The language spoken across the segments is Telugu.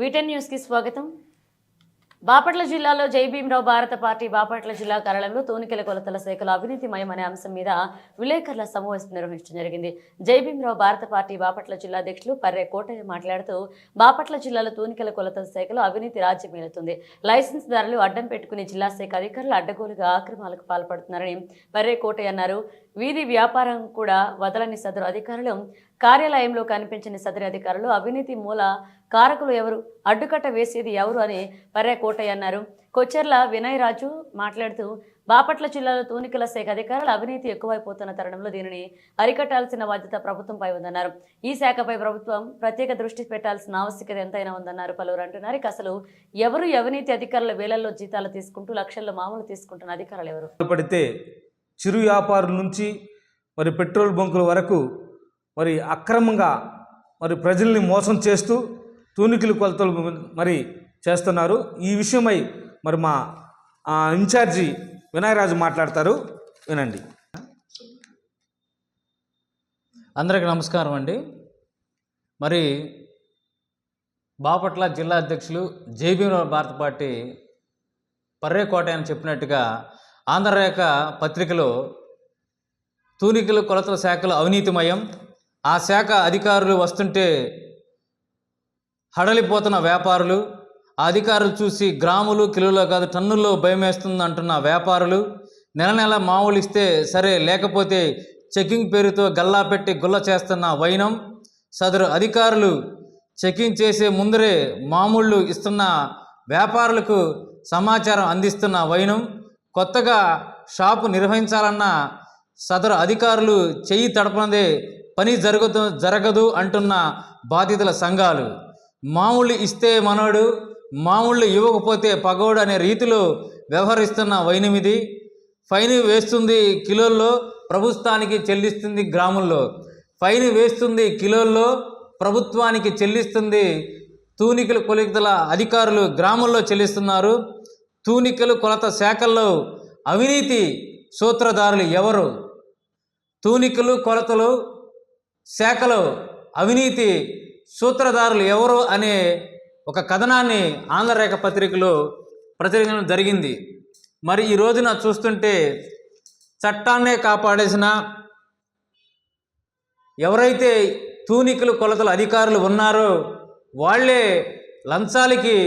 వీటెన్ న్యూస్ కి స్వాగతం. బాపట్ల జిల్లాలో జై భీమరావు భారత పార్టీ బాపట్ల జిల్లా కార్యాలయంలో తూనికల కొలతల శాఖలో అవినీతిమయం అనే అంశం మీద విలేకరుల సమావేశం నిర్వహించడం జరిగింది. జై భీమరావు భారత పార్టీ బాపట్ల జిల్లా అధ్యక్షులు పర్రె కోటయ్య మాట్లాడుతూ బాపట్ల జిల్లాలో తూనికల కొలతల శాఖలో అవినీతి రాజ్యమేలుతుంది. లైసెన్స్ దారులు అడ్డం పెట్టుకుని జిల్లా శాఖ అధికారులు అడ్డగోలుగా ఆక్రమాలకు పాల్పడుతున్నారని పర్రె కోటయ్య అన్నారు. వీధి వ్యాపారం కూడా వదలని సదరు అధికారులు, కార్యాలయంలో కనిపించిన సదరి అధికారులు అవినీతి మూల కారకులు ఎవరు, అడ్డుకట్ట వేసేది ఎవరు అని పర్రె కోటయ్య అన్నారు. కొచ్చెర్ల వినయ్ రాజు మాట్లాడుతూ బాపట్ల జిల్లాలో తూనికల శాఖ అధికారులు అవినీతి ఎక్కువైపోతున్న తరుణంలో దీనిని అరికట్టాల్సిన బాధ్యత ప్రభుత్వంపై ఉందన్నారు. ఈ శాఖపై ప్రభుత్వం ప్రత్యేక దృష్టి పెట్టాల్సిన ఆవశ్యకత ఎంతైనా ఉందన్నారు. పలువురు అంటున్నారు, ఇక అసలు ఎవరు అవినీతి అధికారుల వేలల్లో జీతాలు తీసుకుంటూ లక్షల్లో మామూలు తీసుకుంటున్న అధికారులు ఎవరు? పడితే చిరు వ్యాపారుల నుంచి మరి పెట్రోల్ బంకుల వరకు మరి అక్రమంగా మరి ప్రజల్ని మోసం చేస్తూ తూనికలు కొలతలు మరి చేస్తున్నారు. ఈ విషయమై మరి మా ఇన్ఛార్జి వినయరాజు మాట్లాడతారు, వినండి. అందరికీ నమస్కారం అండి. మరి బాపట్ల జిల్లా అధ్యక్షులు జై భీమరావు భారత పార్టీ పర్రె కోటయ్య అని చెప్పినట్టుగా ఆంధ్రరేఖ పత్రికలో తూనికలు కొలతల శాఖలో అవినీతిమయం, ఆ శాఖ అధికారులు వస్తుంటే హడలిపోతున్న వ్యాపారులు, ఆ అధికారులు చూసి గ్రాములు కిలోలో కాదు టన్నుల్లో భయమేస్తుంది అంటున్న వ్యాపారులు, నెల నెల మామూలు ఇస్తే సరే లేకపోతే చెకింగ్ పేరుతో గల్లా పెట్టి గుల్ల చేస్తున్న వైనం, సదరు అధికారులు చెకింగ్ చేసే ముందరే మామూళ్ళు ఇస్తున్న వ్యాపారులకు సమాచారం అందిస్తున్న వైనం, కొత్తగా షాపు నిర్వహించాలన్న సదరు అధికారులు చెయ్యి తడపనదే పని జరగదు అంటున్న బాధితుల సంఘాలు, మామూళ్ళు ఇస్తే మనోడు, మామూళ్ళు ఇవ్వకపోతే పగోడు అనే రీతిలో వ్యవహరిస్తున్న వైనమిది. ఫైన్ వేస్తుంది కిలోల్లో, ప్రభుత్వానికి చెల్లిస్తుంది గ్రాముల్లో. ఫైన్ వేస్తుంది కిలోల్లో, ప్రభుత్వానికి చెల్లిస్తుంది తూనికలు కొలతల అధికారులు గ్రాముల్లో చెల్లిస్తున్నారు. తూనికలు కొలత శాఖల్లో అవినీతి సూత్రధారులు ఎవరు? తూనికలు కొలతలు శాఖలో అవినీతి సూత్రధారులు ఎవరు అనే ఒక కథనాన్ని ఆంధ్రరేఖ పత్రికలో ప్రచురించడం జరిగింది. మరి ఈ రోజున చూస్తుంటే చట్టాన్నే కాపాడేసిన ఎవరైతే తూనికలు కొలతల అధికారులు ఉన్నారో వాళ్ళే లంచాలకి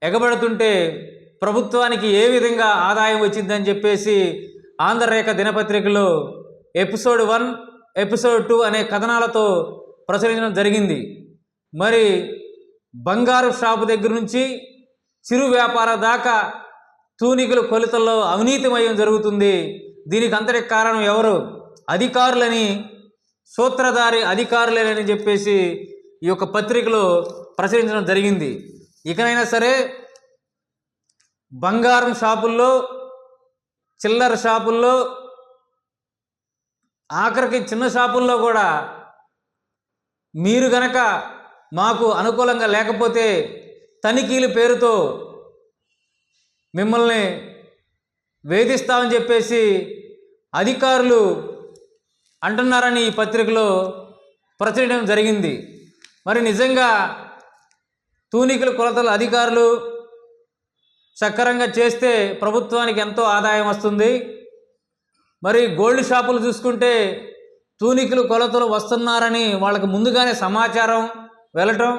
ఎగబడుతుంటే ప్రభుత్వానికి ఏ విధంగా ఆదాయం వచ్చిందని చెప్పేసి ఆంధ్రరేఖ దినపత్రికలో ఎపిసోడ్ 1, ఎపిసోడ్ 2 అనే కథనాలతో ప్రచురించడం జరిగింది. మరి బంగారు షాపు దగ్గర నుంచి చిరు వ్యాపార దాకా తూనికలు కొలతల్లో అవినీతిమయం జరుగుతుంది. దీనికి అంతటి కారణం ఎవరు? అధికారులని, సూత్రధారి అధికారులేనని చెప్పేసి ఈ యొక్క పత్రికలో ప్రచురించడం జరిగింది. ఇకనైనా సరే బంగారం షాపుల్లో, చిల్లర షాపుల్లో, ఆఖరికి చిన్న షాపుల్లో కూడా మీరు గనక మాకు అనుకూలంగా లేకపోతే తనిఖీల పేరుతో మిమ్మల్ని వేధిస్తామని చెప్పేసి అధికారులు అంటున్నారని ఈ పత్రికలో ప్రచురించడం జరిగింది. మరి నిజంగా తూనికలు కొలతల అధికారులు సక్రమంగా చేస్తే ప్రభుత్వానికి ఎంతో ఆదాయం వస్తుంది. మరి గోల్డ్ షాపులు చూసుకుంటే తూనికలు కొలతలు వస్తున్నారని వాళ్ళకి ముందుగానే సమాచారం వెళ్ళటం,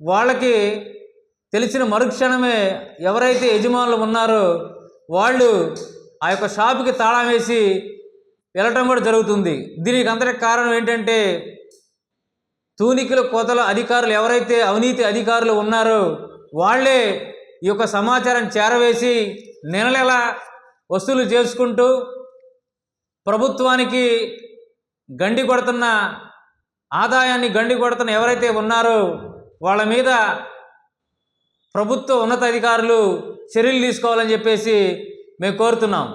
వాళ్ళకి తెలిసిన మరుక్షణమే ఎవరైతే యజమానులు ఉన్నారో వాళ్ళు ఆ యొక్క షాపుకి తాళం వేసి వెళ్ళటం కూడా జరుగుతుంది. దీనికి అంతటి కారణం ఏంటంటే తూనికలు కొలతల అధికారులు ఎవరైతే అవినీతి అధికారులు ఉన్నారో వాళ్ళే ఈ యొక్క సమాచారం చేరవేసి నెల నెల వసూలు చేసుకుంటూ ప్రభుత్వానికి గండి కొడుతున్న, ఆదాయాన్ని గండి కొడుతున్న ఎవరైతే ఉన్నారో వాళ్ళ మీద ప్రభుత్వ ఉన్నతాధికారులు చర్యలు తీసుకోవాలని చెప్పేసి మేము కోరుతున్నాం.